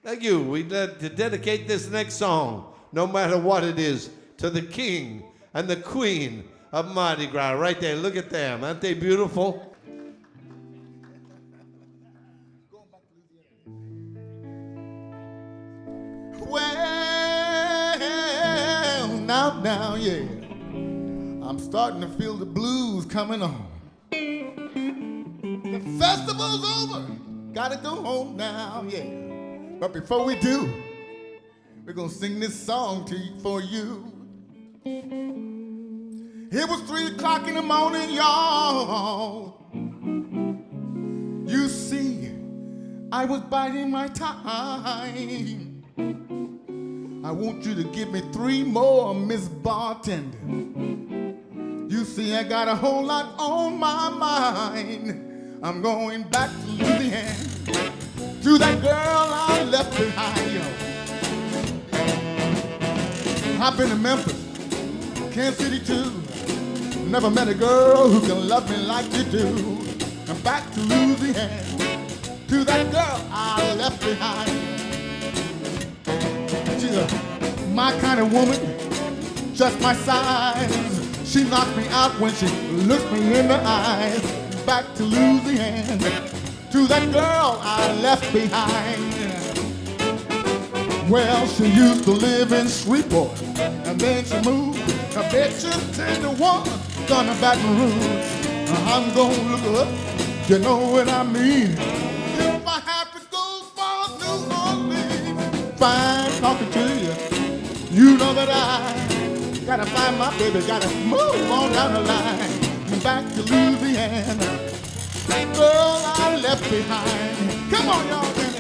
Thank you. We'd like to dedicate this next song, no matter what it is, to the king and the queen of Mardi Gras. Right there, look at them. Aren't they beautiful? Well, now, yeah. I'm starting to feel the blues coming on. The festival's over. Gotta go home now, yeah. But before we do, we're gonna sing this song for you. It was 3 o'clock in the morning, y'all. You see, I was biding my time. I want you to give me 3 more, Miss Bartender. You see, I got a whole lot on my mind. I'm going back to Louisiana, to that girl I left behind, yo. I've been to Memphis, Kansas City too. Never met a girl who can love me like you do. I'm back to Louisiana, to that girl I left behind. She's my kind of woman, just my size. She knocks me out when she looks me in the eyes. Back to Louisiana, to that girl I left behind. Well, she used to live in Shreveport, and then she moved. I bet you 10 to 1, gone to Baton Rouge. I'm gonna look her up, you know what I mean. If I have to go for New Orleans, fine talking to you. You know that I gotta find my baby, gotta move on down the line. Back to Louisiana, that girl I left behind. Come on, y'all, Dennis.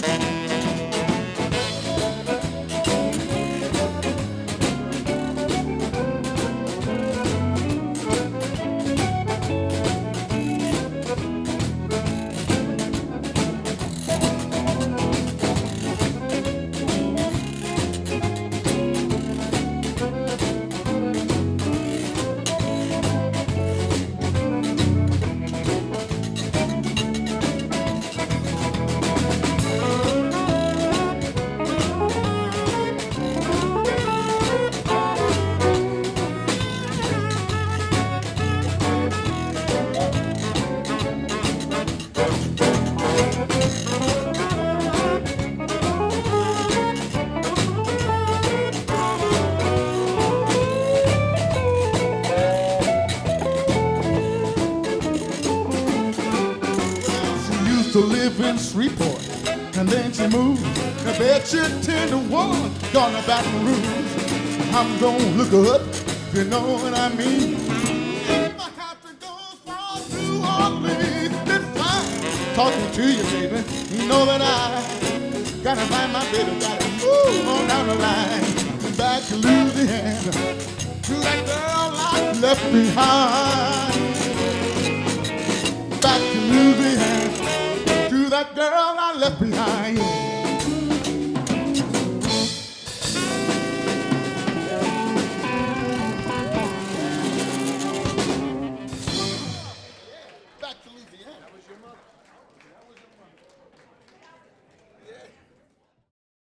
To live in Shreveport, and then she moved. I bet you 10 to 1, gone to Baton Rouge. I'm gonna look her up, you know what I mean. If I have to go for New Orleans, it's fine talking to you, baby. You know that I gotta find my baby, gotta move on down the line. Back to Louisiana, to that girl I left behind.